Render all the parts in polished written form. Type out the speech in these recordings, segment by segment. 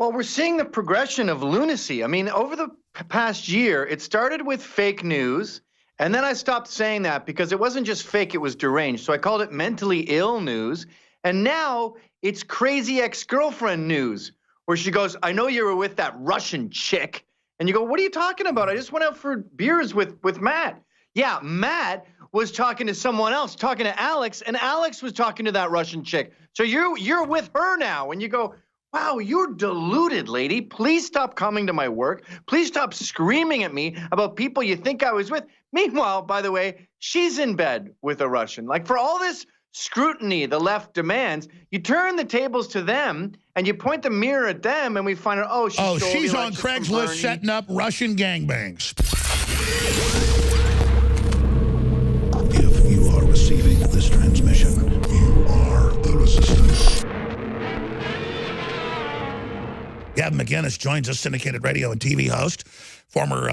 Well, we're seeing the progression of lunacy. I mean, over the past year, it started with fake news, and then I stopped saying that because it wasn't just fake, it was deranged. So I called it mentally ill news. And now it's crazy ex-girlfriend news, where she goes, I know you were with that Russian chick. And you go, what are you talking about? I just went out for beers with Matt. Yeah, Matt was talking to someone else, talking to Alex, and Alex was talking to that Russian chick. So you're with her now. And you go, wow, you're deluded, lady. Please stop coming to my work. Please stop screaming at me about people you think I was with. Meanwhile, by the way, she's in bed with a Russian. Like, for all this scrutiny the left demands, you turn the tables to them and you point the mirror at them, and we find out, oh, she's on Craigslist setting up Russian gangbangs. If you are receiving this transmission, you are the resistance. Gavin McInnes joins us, syndicated radio and TV host, former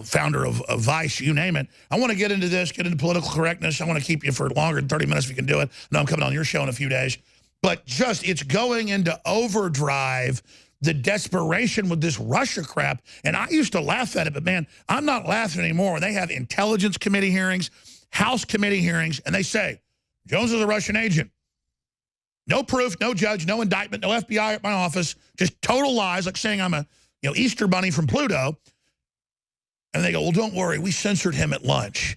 founder of Vice, you name it. I want to get into this, get into political correctness. I want to keep you for longer than 30 minutes if you can do it. I know I'm coming on your show in a few days. But just, it's going into overdrive, the desperation with this Russia crap. And I used to laugh at it, but man, I'm not laughing anymore. When they have Intelligence Committee hearings, House Committee hearings, and they say, Jones is a Russian agent. No proof, no judge, no indictment, no FBI at my office, just total lies, like saying I'm a Easter bunny from Pluto. And they go, well, don't worry, we censored him at lunch.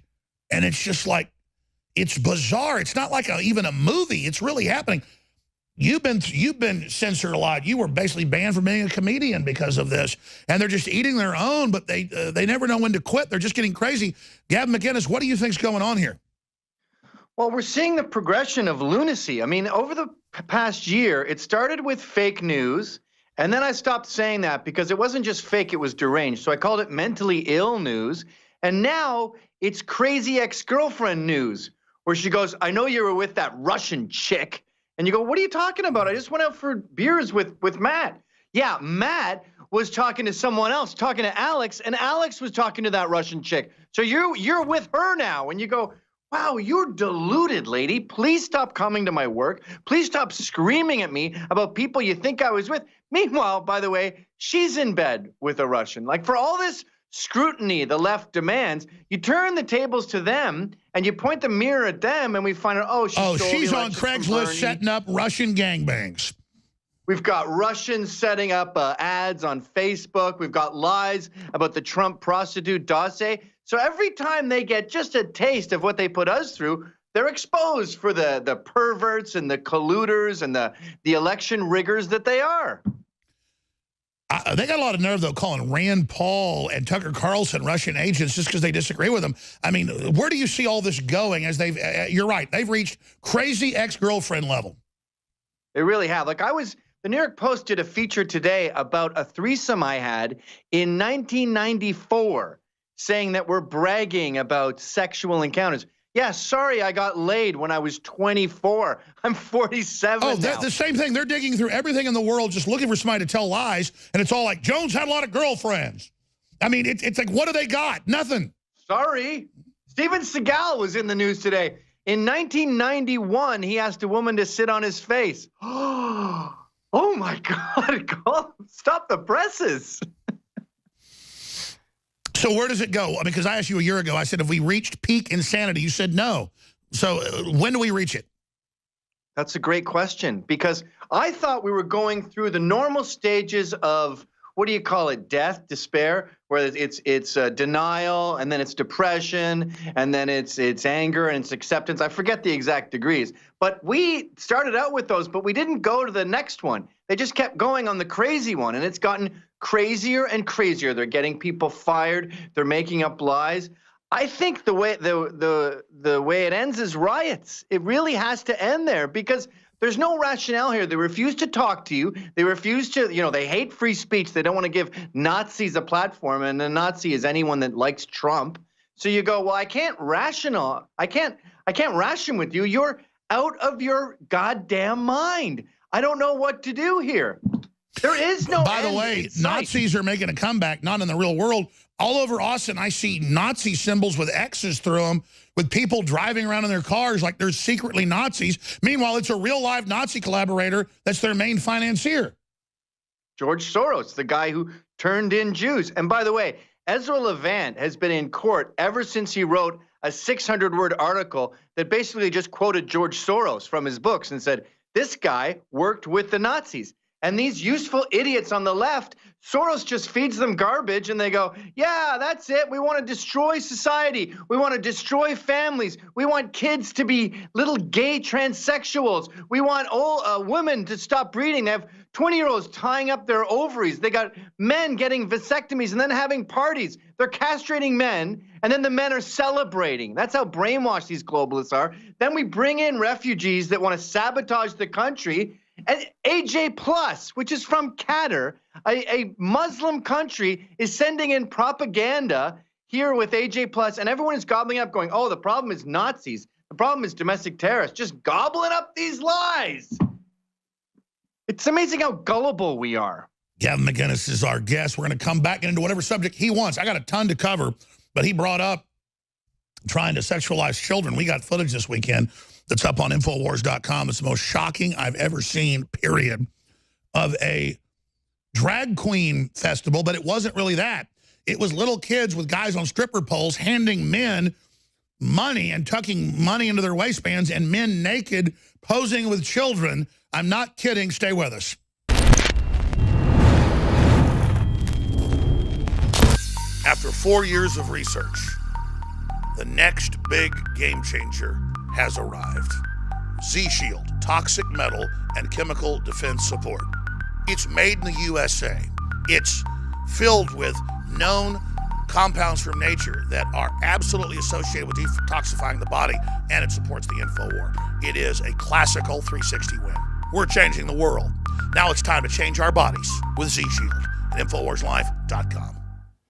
And it's just like, it's bizarre. It's not like even a movie. It's really happening. You've been censored a lot. You were basically banned from being a comedian because of this. And they're just eating their own, but they never know when to quit. They're just getting crazy. Gavin McInnes, what do you think's going on here? Well, we're seeing the progression of lunacy. I mean, over the past year, it started with fake news, and then I stopped saying that because it wasn't just fake, it was deranged. So I called it mentally ill news. And now it's crazy ex-girlfriend news, where she goes, I know you were with that Russian chick. And you go, what are you talking about? I just went out for beers with Matt. Yeah, Matt was talking to someone else, talking to Alex, and Alex was talking to that Russian chick. So you're with her now. And you go, wow, you're deluded, lady. Please stop coming to my work. Please stop screaming at me about people you think I was with. Meanwhile, by the way, she's in bed with a Russian. Like, for all this scrutiny the left demands, you turn the tables to them and you point the mirror at them, and we find out, oh, she's on Craigslist setting up Russian gangbangs. We've got Russians setting up ads on Facebook. We've got lies about the Trump prostitute dossier. So every time they get just a taste of what they put us through, they're exposed for the perverts and the colluders and the election riggers that they are. They got a lot of nerve, though, calling Rand Paul and Tucker Carlson Russian agents just because they disagree with them. I mean, where do you see all this going as they've, you're right, they've reached crazy ex-girlfriend level. They really have. Like, the New York Post did a feature today about a threesome I had in 1994, saying that we're bragging about sexual encounters. Yeah, sorry, I got laid when I was 24. I'm 47 now. The same thing. They're digging through everything in the world just looking for somebody to tell lies, and it's all like, Jones had a lot of girlfriends. I mean, it's like, what do they got? Nothing. Sorry. Steven Seagal was in the news today. In 1991, he asked a woman to sit on his face. Oh, my God. Stop the presses. So where does it go? I mean, because I asked you a year ago, I said, have we reached peak insanity? You said no. So when do we reach it? That's a great question, because I thought we were going through the normal stages of, what do you call it, death, despair, where it's denial, and then it's depression, and then it's anger, and it's acceptance. I forget the exact degrees. But we started out with those, but we didn't go to the next one. They just kept going on the crazy one, and it's gotten crazier and crazier. They're getting people fired. They're making up lies. I think the way it ends is riots. It really has to end there, because there's no rationale here. They refuse to talk to you. They refuse to, they hate free speech. They don't want to give Nazis a platform, and a Nazi is anyone that likes Trump. So you go, well, I can't ration with you. You're out of your goddamn mind. I don't know what to do here. There is no By the way, Nazis are making a comeback, not in the real world. All over Austin, I see Nazi symbols with X's through them, with people driving around in their cars like they're secretly Nazis. Meanwhile, it's a real live Nazi collaborator that's their main financier. George Soros, the guy who turned in Jews. And by the way, Ezra Levant has been in court ever since he wrote a 600-word article that basically just quoted George Soros from his books and said, this guy worked with the Nazis. And these useful idiots on the left, Soros just feeds them garbage and they go, yeah, that's it. We want to destroy society. We want to destroy families. We want kids to be little gay transsexuals. We want all women to stop breeding. They have 20-year-olds tying up their ovaries. They got men getting vasectomies and then having parties. They're castrating men, and then the men are celebrating. That's how brainwashed these globalists are. Then we bring in refugees that want to sabotage the country. And AJ Plus, which is from Qatar, a Muslim country, is sending in propaganda here with AJ Plus, and everyone is gobbling up going, oh, the problem is Nazis. The problem is domestic terrorists. Just gobbling up these lies. It's amazing how gullible we are. Gavin McInnes is our guest. We're going to come back into whatever subject he wants. I got a ton to cover, but he brought up trying to sexualize children. We got footage this weekend that's up on Infowars.com. It's the most shocking I've ever seen, period, of a drag queen festival, but it wasn't really that. It was little kids with guys on stripper poles handing men money and tucking money into their waistbands and men naked posing with children. I'm not kidding. Stay with us. After 4 years of research, the next big game changer has arrived. Z-Shield, toxic metal and chemical defense support. It's made in the USA. It's filled with known compounds from nature that are absolutely associated with detoxifying the body, and it supports the Infowar. It is a classical 360 win. We're changing the world. Now it's time to change our bodies with Z-Shield at InfowarsLife.com.